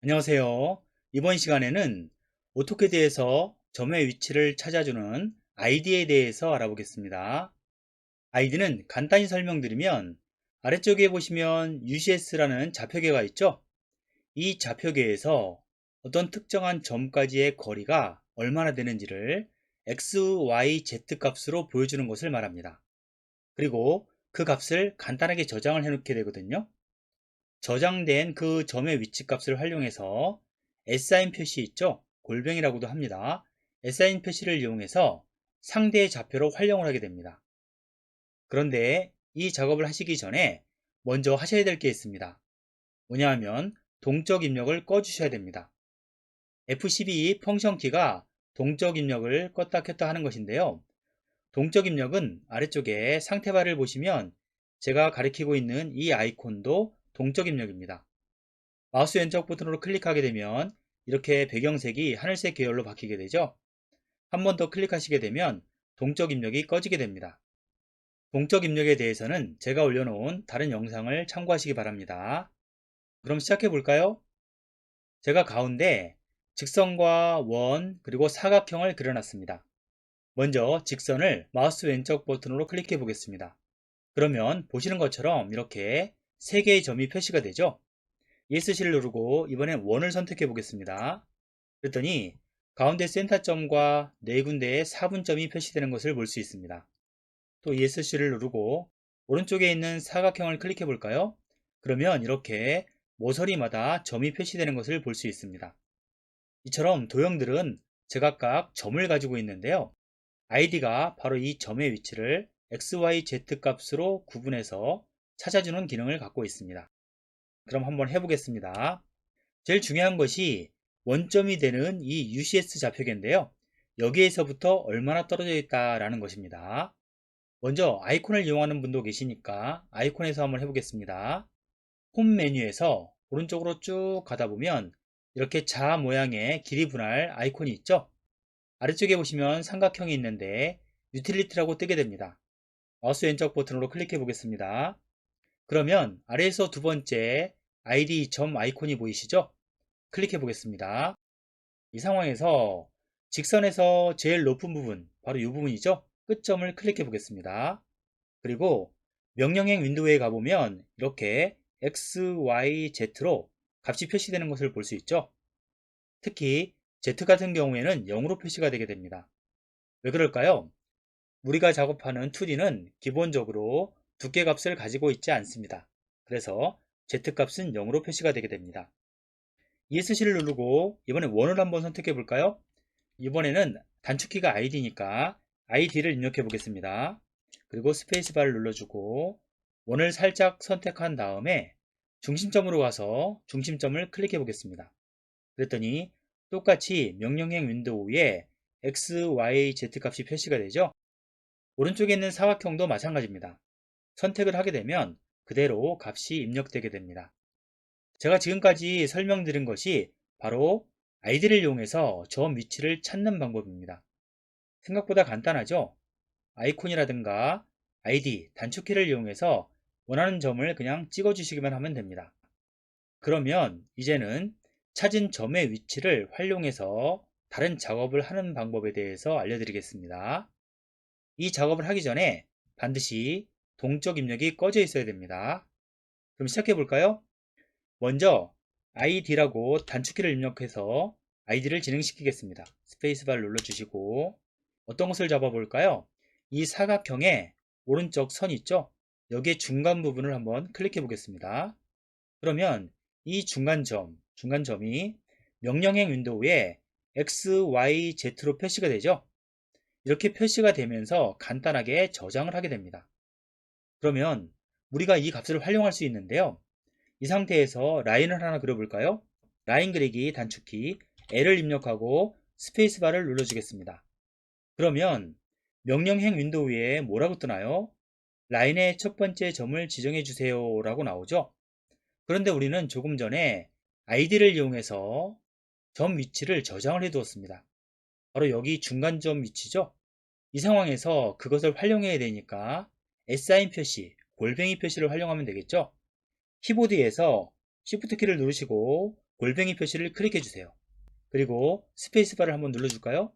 안녕하세요. 이번 시간에는 오토캐드에서 점의 위치를 찾아주는 아이디에 대해서 알아보겠습니다. 아이디는 간단히 설명드리면 아래쪽에 보시면 UCS라는 좌표계가 있죠? 이 좌표계에서 어떤 특정한 점까지의 거리가 얼마나 되는지를 X, Y, Z 값으로 보여주는 것을 말합니다. 그리고 그 값을 간단하게 저장을 해놓게 되거든요. 저장된 그 점의 위치 값을 활용해서 SIN 표시 있죠? 골뱅이라고도 합니다. SIN 표시를 이용해서 상대의 좌표로 활용을 하게 됩니다. 그런데 이 작업을 하시기 전에 먼저 하셔야 될 게 있습니다. 뭐냐 하면 동적 입력을 꺼주셔야 됩니다. F12 펑션 키가 동적 입력을 껐다 켰다 하는 것인데요. 동적 입력은 아래쪽에 상태바를 보시면 제가 가리키고 있는 이 아이콘도 동적 입력입니다. 마우스 왼쪽 버튼으로 클릭하게 되면 이렇게 배경색이 하늘색 계열로 바뀌게 되죠. 한 번 더 클릭하시게 되면 동적 입력이 꺼지게 됩니다. 동적 입력에 대해서는 제가 올려놓은 다른 영상을 참고하시기 바랍니다. 그럼 시작해 볼까요? 제가 가운데 직선과 원 그리고 사각형을 그려놨습니다. 먼저 직선을 마우스 왼쪽 버튼으로 클릭해 보겠습니다. 그러면 보시는 것처럼 이렇게 3개의 점이 표시가 되죠. ESC를 누르고 이번엔 원을 선택해 보겠습니다. 그랬더니 가운데 센터점과 4군데의 사분점이 표시되는 것을 볼 수 있습니다. 또 ESC를 누르고 오른쪽에 있는 사각형을 클릭해 볼까요? 그러면 이렇게 모서리마다 점이 표시되는 것을 볼 수 있습니다. 이처럼 도형들은 제각각 점을 가지고 있는데요. id가 바로 이 점의 위치를 x, y, z 값으로 구분해서 찾아주는 기능을 갖고 있습니다. 그럼 한번 해보겠습니다. 제일 중요한 것이 원점이 되는 이 UCS 좌표계인데요. 여기에서부터 얼마나 떨어져 있다라는 것입니다. 먼저 아이콘을 이용하는 분도 계시니까 아이콘에서 한번 해보겠습니다. 홈 메뉴에서 오른쪽으로 쭉 가다 보면 이렇게 자 모양의 길이 분할 아이콘이 있죠. 아래쪽에 보시면 삼각형이 있는데 유틸리티라고 뜨게 됩니다. 마우스 왼쪽 버튼으로 클릭해 보겠습니다. 그러면 아래에서 두 번째 ID 점 아이콘이 보이시죠? 클릭해 보겠습니다. 이 상황에서 직선에서 제일 높은 부분, 바로 이 부분이죠? 끝점을 클릭해 보겠습니다. 그리고 명령행 윈도우에 가보면 이렇게 X, Y, Z로 값이 표시되는 것을 볼 수 있죠? 특히 Z 같은 경우에는 0으로 표시가 되게 됩니다. 왜 그럴까요? 우리가 작업하는 2D는 기본적으로 두께 값을 가지고 있지 않습니다. 그래서 Z값은 0으로 표시가 되게 됩니다. ESC를 누르고 이번에 원을 한번 선택해 볼까요? 이번에는 단축키가 ID니까 ID를 입력해 보겠습니다. 그리고 스페이스바를 눌러주고 원을 살짝 선택한 다음에 중심점으로 가서 중심점을 클릭해 보겠습니다. 그랬더니 똑같이 명령행 윈도우에 X, Y, Z 값이 표시가 되죠. 오른쪽에 있는 사각형도 마찬가지입니다. 선택을 하게 되면 그대로 값이 입력되게 됩니다. 제가 지금까지 설명드린 것이 바로 아이디를 이용해서 점 위치를 찾는 방법입니다. 생각보다 간단하죠? 아이콘이라든가 아이디, 단축키를 이용해서 원하는 점을 그냥 찍어주시기만 하면 됩니다. 그러면 이제는 찾은 점의 위치를 활용해서 다른 작업을 하는 방법에 대해서 알려드리겠습니다. 이 작업을 하기 전에 반드시 동적 입력이 꺼져 있어야 됩니다. 그럼 시작해 볼까요? 먼저 id라고 단축키를 입력해서 id를 진행시키겠습니다. 스페이스바를 눌러주시고 어떤 것을 잡아볼까요? 이 사각형의 오른쪽 선 있죠? 여기에 중간 부분을 한번 클릭해 보겠습니다. 그러면 이 중간점이 명령행 윈도우에 X, Y, Z로 표시가 되죠? 이렇게 표시가 되면서 간단하게 저장을 하게 됩니다. 그러면 우리가 이 값을 활용할 수 있는데요. 이 상태에서 라인을 하나 그려볼까요? 라인 그리기 단축키 L을 입력하고 스페이스바를 눌러주겠습니다. 그러면 명령행 윈도우에 뭐라고 뜨나요? 라인의 첫 번째 점을 지정해 주세요 라고 나오죠. 그런데 우리는 조금 전에 id를 이용해서 점 위치를 저장을 해 두었습니다. 바로 여기 중간점 위치죠. 이 상황에서 그것을 활용해야 되니까 SIN 표시, 골뱅이 표시를 활용하면 되겠죠. 키보드에서 Shift 키를 누르시고 골뱅이 표시를 클릭해 주세요. 그리고 스페이스바를 한번 눌러줄까요?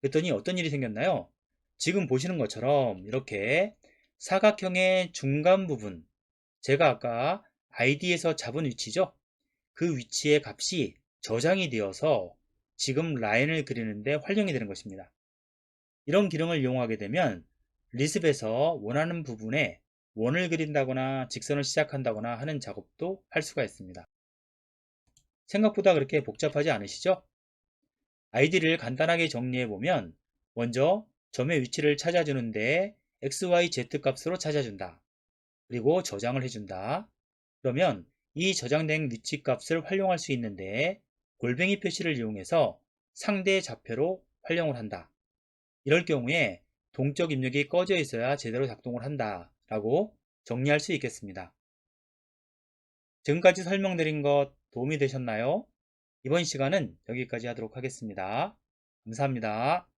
그랬더니 어떤 일이 생겼나요? 지금 보시는 것처럼 이렇게 사각형의 중간 부분, 제가 아까 id에서 잡은 위치죠? 그 위치의 값이 저장이 되어서 지금 라인을 그리는데 활용이 되는 것입니다. 이런 기능을 이용하게 되면 리습에서 원하는 부분에 원을 그린다거나 직선을 시작한다거나 하는 작업도 할 수가 있습니다. 생각보다 그렇게 복잡하지 않으시죠? id를 간단하게 정리해 보면 먼저 점의 위치를 찾아주는데 x, y, z 값으로 찾아준다. 그리고 저장을 해준다. 그러면 이 저장된 위치 값을 활용할 수 있는데 골뱅이 표시를 이용해서 상대 좌표로 활용을 한다. 이럴 경우에 동적 입력이 꺼져 있어야 제대로 작동을 한다 라고 정리할 수 있겠습니다. 지금까지 설명드린 것 도움이 되셨나요? 이번 시간은 여기까지 하도록 하겠습니다. 감사합니다.